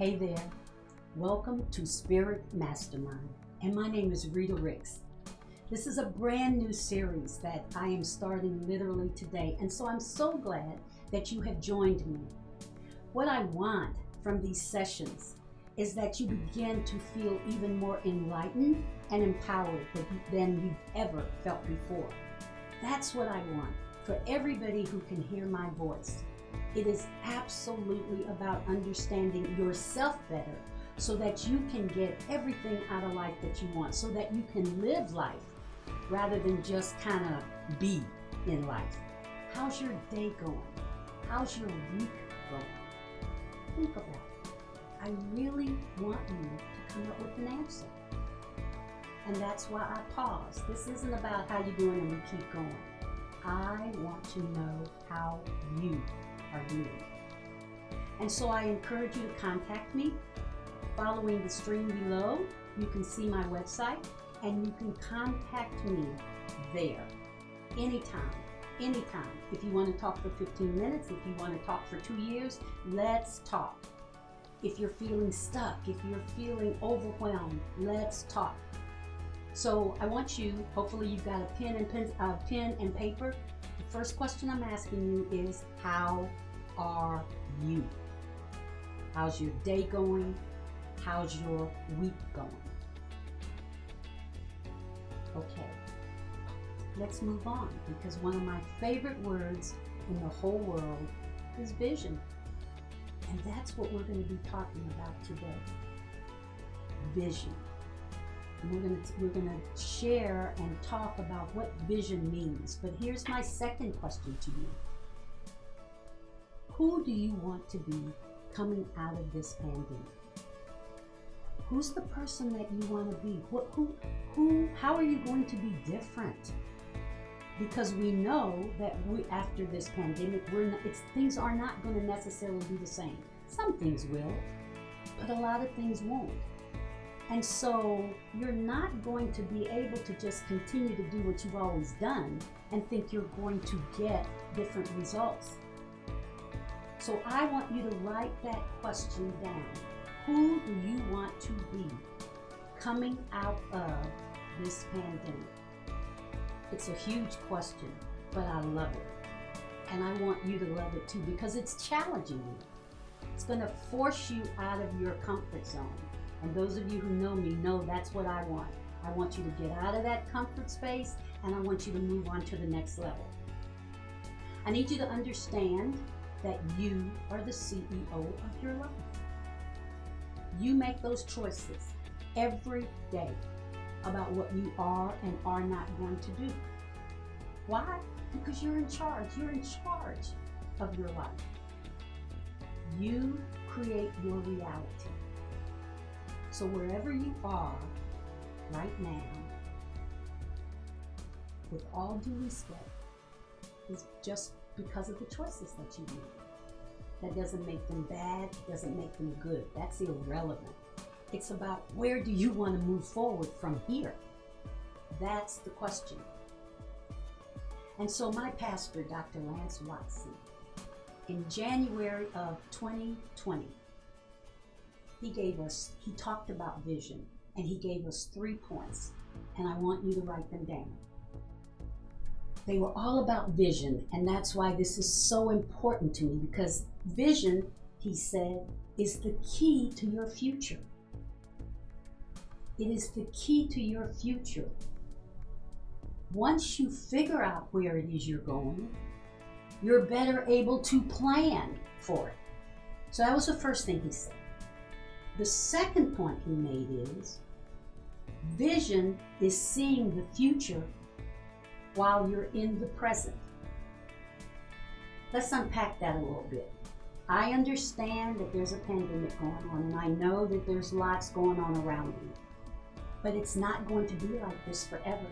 Hey there, welcome to Spirit Mastermind, and my name is Rita Ricks. This is a brand new series that I am starting literally today, and so I'm so glad that you have joined me. What I want from these sessions is that you begin to feel even more enlightened and empowered than you've ever felt before. That's what I want for everybody who can hear my voice. It is absolutely about understanding yourself better so that you can get everything out of life that you want, so that you can live life rather than just kind of be in life. How's your day going? How's your week going? Think about it. I really want you to come up with an answer. And that's why I pause. This isn't about how you're doing and we keep going. I want to know how you are doing. And so I encourage you to contact me. Following the stream below, you can see my website and you can contact me there anytime. If you want to talk for 15 minutes, if you want to talk for 2 years, let's talk. If you're feeling stuck, if you're feeling overwhelmed, let's talk. So I want you, hopefully you've got a pen and paper. The first question I'm asking you is, how are you? How's your day going? How's your week going? Okay, let's move on, because one of my favorite words in the whole world is vision. And that's what we're going to be talking about today. Vision. And we're going to share and talk about what vision means. But here's my second question to you. Who do you want to be coming out of this pandemic? Who's the person that you want to be? How are you going to be different? Because we know that after this pandemic, things are not going to necessarily be the same. Some things will, but a lot of things won't. And so you're not going to be able to just continue to do what you've always done and think you're going to get different results. So I want you to write that question down. Who do you want to be coming out of this pandemic? It's a huge question, but I love it. And I want you to love it too, because it's challenging you. It's going to force you out of your comfort zone. And those of you who know me know that's what I want. I want you to get out of that comfort space, and I want you to move on to the next level. I need you to understand that you are the CEO of your life. You make those choices every day about what you are and are not going to do. Why? Because you're in charge. You're in charge of your life. You create your reality. So wherever you are right now, with all due respect, is just because of the choices that you make. That doesn't make them bad, doesn't make them good. That's irrelevant. It's about, where do you want to move forward from here? That's the question. And so my pastor, Dr. Lance Watson, in January of 2020, he talked about vision, and he gave us 3 points, and I want you to write them down. They were all about vision, and that's why this is so important to me, because vision, he said, is the key to your future. It is the key to your future. Once you figure out where it is you're going, you're better able to plan for it. So that was the first thing he said. The second point he made is, vision is seeing the future while you're in the present. Let's unpack that a little bit. I understand that there's a pandemic going on, and I know that there's lots going on around you, but it's not going to be like this forever.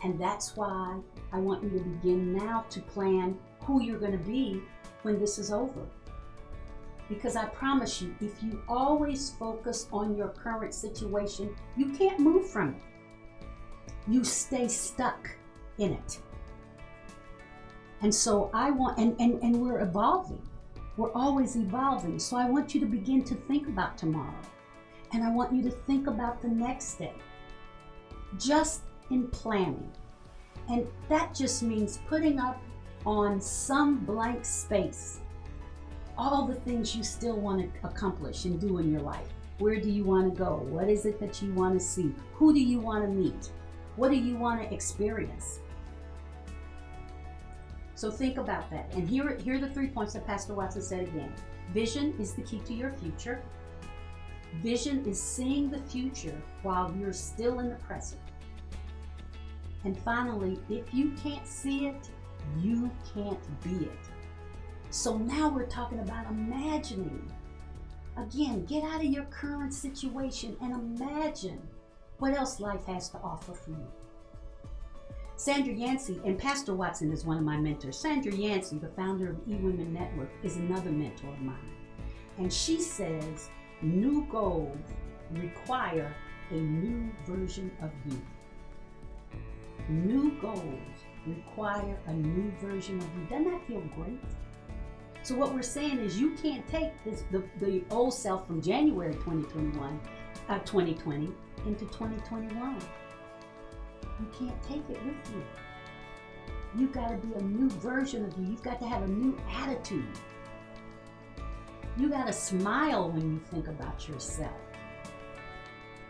And that's why I want you to begin now to plan who you're going to be when this is over. Because I promise you, if you always focus on your current situation, you can't move from it. You stay stuck in it. And so I want, and we're evolving. We're always evolving. So I want you to begin to think about tomorrow. And I want you to think about the next day. Just in planning. And that just means putting up on some blank space all the things you still want to accomplish and do in your life. Where do you want to go? What is it that you want to see? Who do you want to meet? What do you want to experience? So think about that. And here are the 3 points that Pastor Watson said again. Vision is the key to your future. Vision is seeing the future while you're still in the present. And finally, if you can't see it, you can't be it. So now we're talking about imagining. Again, get out of your current situation and imagine what else life has to offer for you. Sandra Yancey, and Pastor Watson is one of my mentors. Sandra Yancey, the founder of eWomen Network, is another mentor of mine. And she says, new goals require a new version of you. New goals require a new version of you. Doesn't that feel great? So what we're saying is you can't take the old self from January 2020 into 2021. You can't take it with you. You've got to be a new version of you. You've got to have a new attitude. You got to smile when you think about yourself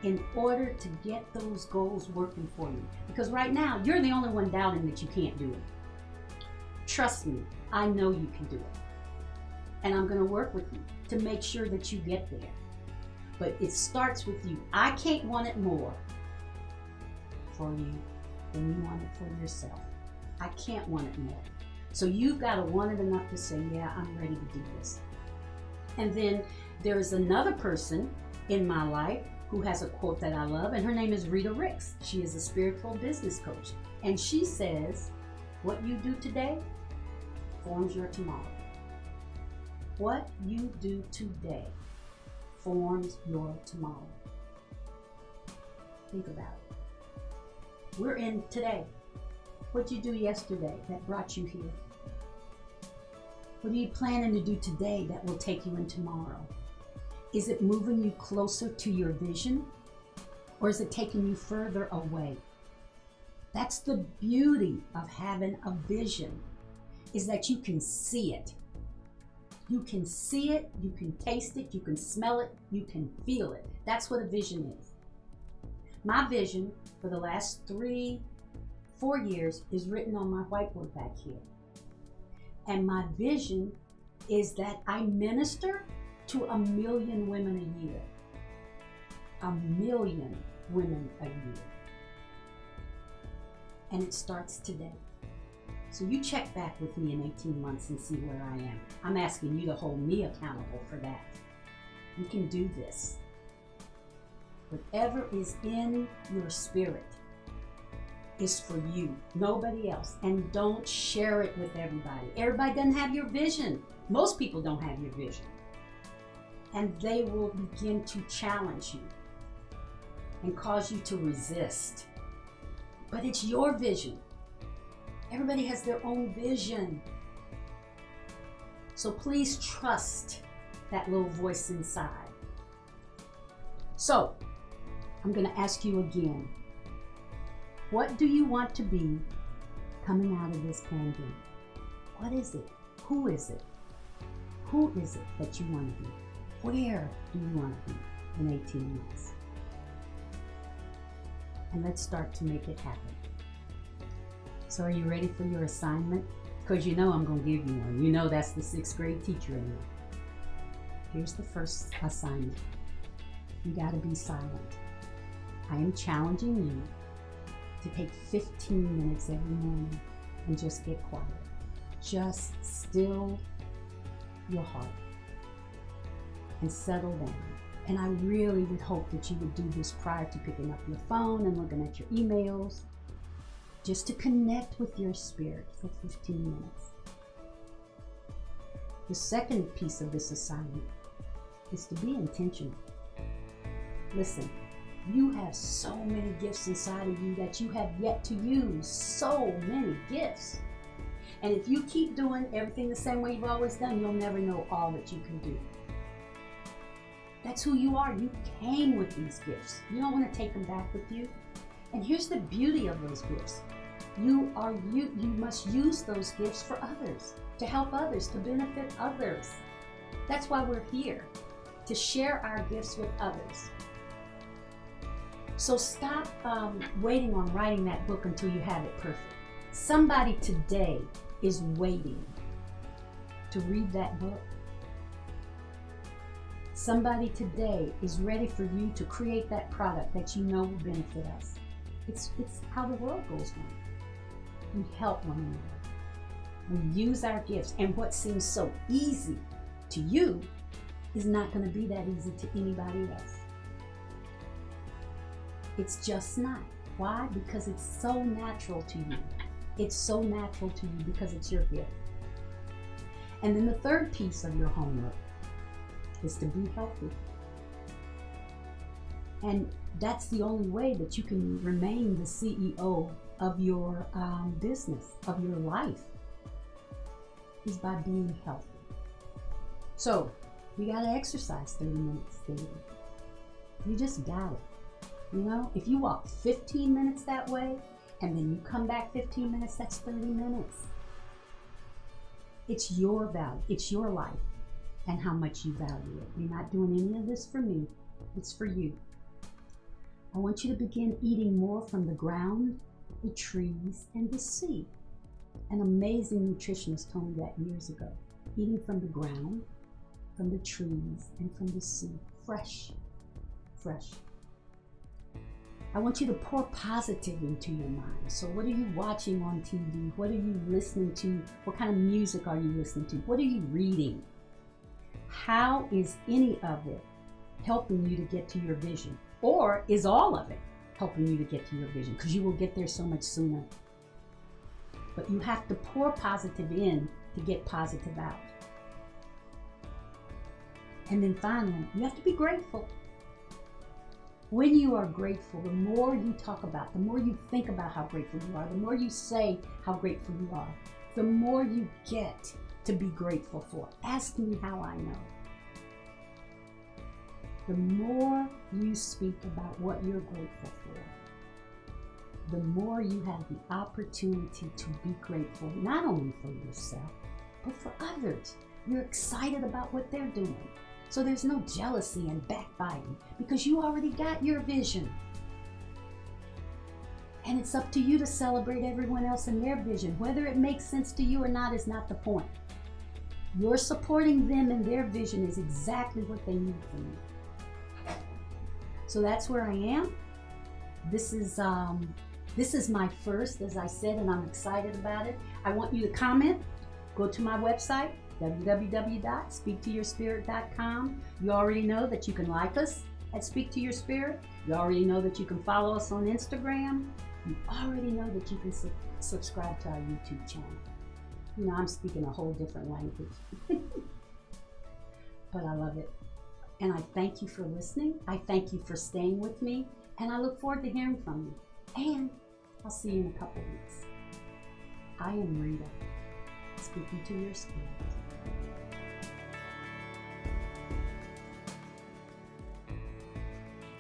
in order to get those goals working for you. Because right now, you're the only one doubting that you can't do it. Trust me, I know you can do it. And I'm going to work with you to make sure that you get there. But it starts with you. I can't want it more for you than you want it for yourself. I can't want it more. So you've got to want it enough to say, yeah, I'm ready to do this. And then there's another person in my life who has a quote that I love, and her name is Rita Ricks. She is a spiritual business coach. And she says, what you do today forms your tomorrow. What you do today forms your tomorrow. Think about it. We're in today. What'd you do yesterday that brought you here? What are you planning to do today that will take you in tomorrow? Is it moving you closer to your vision, or is it taking you further away? That's the beauty of having a vision, is that you can see it. You can see it, you can taste it, you can smell it, you can feel it. That's what a vision is. My vision for the last 3-4 years is written on my whiteboard back here. And my vision is that I minister to 1 million women a year. 1 million women a year. And it starts today. So you check back with me in 18 months and see where I am. I'm asking you to hold me accountable for that. You can do this. Whatever is in your spirit is for you, nobody else. And don't share it with everybody. Everybody doesn't have your vision. Most people don't have your vision. And they will begin to challenge you and cause you to resist. But it's your vision. Everybody has their own vision. So please trust that little voice inside. So, I'm going to ask you again. What do you want to be coming out of this pandemic? What is it? Who is it? Who is it that you want to be? Where do you want to be in 18 months? And let's start to make it happen. So are you ready for your assignment? Because you know I'm going to give you one. You know that's the 6th grade teacher in me. Here's the first assignment. You got to be silent. I am challenging you to take 15 minutes every morning and just get quiet. Just still your heart and settle down. And I really would hope that you would do this prior to picking up your phone and looking at your emails, just to connect with your spirit for 15 minutes. The second piece of this assignment is to be intentional. Listen, you have so many gifts inside of you that you have yet to use. So many gifts. And if you keep doing everything the same way you've always done, you'll never know all that you can do. That's who you are. You came with these gifts. You don't want to take them back with you. And here's the beauty of those gifts. You must use those gifts for others, to help others, to benefit others. That's why we're here, to share our gifts with others. So stop waiting on writing that book until you have it perfect. Somebody today is waiting to read that book. Somebody today is ready for you to create that product that you know will benefit us. It's how the world goes on. We help one another. We use our gifts, and what seems so easy to you is not going to be that easy to anybody else. It's just not. Why? Because it's so natural to you. It's so natural to you because it's your gift. And then the third piece of your homework is to be healthy. And that's the only way that you can remain the CEO of your business, of your life, is by being healthy. So you got to exercise 30 minutes daily. You just got it. You know, if you walk 15 minutes that way and then you come back 15 minutes, that's 30 minutes. It's your value. It's your life and how much you value it. You're not doing any of this for me. It's for you. I want you to begin eating more from the ground, the trees, and the sea. An amazing nutritionist told me that years ago. Eating from the ground, from the trees, and from the sea. Fresh. Fresh. I want you to pour positive into your mind. So what are you watching on TV? What are you listening to? What kind of music are you listening to? What are you reading? How is any of it helping you to get to your vision? Or is all of it helping you to get to your vision? Because you will get there so much sooner. But you have to pour positive in to get positive out. And then finally, you have to be grateful. When you are grateful, the more you talk about, the more you think about how grateful you are, the more you say how grateful you are, the more you get to be grateful for. Ask me how I know. The more you speak about what you're grateful for, the more you have the opportunity to be grateful, not only for yourself, but for others. You're excited about what they're doing. So there's no jealousy and backbiting because you already got your vision. And it's up to you to celebrate everyone else in their vision. Whether it makes sense to you or not is not the point. You're supporting them in their vision is exactly what they need from you. So that's where I am. This is my first, as I said, and I'm excited about it. I want you to comment. Go to my website, www.speaktoyourspirit.com. You already know that you can like us at Speak to Your Spirit. You already know that you can follow us on Instagram. You already know that you can subscribe to our YouTube channel. You know, I'm speaking a whole different language. But I love it. And I thank you for listening. I thank you for staying with me. And I look forward to hearing from you. And I'll see you in a couple weeks. I am Rita, speaking to your spirit.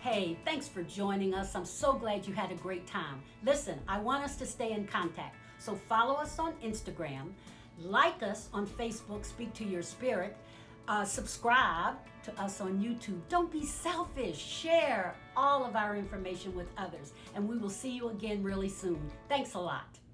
Hey, thanks for joining us. I'm so glad you had a great time. Listen, I want us to stay in contact. So follow us on Instagram, like us on Facebook, Speak to Your Spirit, subscribe to us on YouTube. Don't be selfish. Share all of our information with others. And we will see you again really soon. Thanks a lot.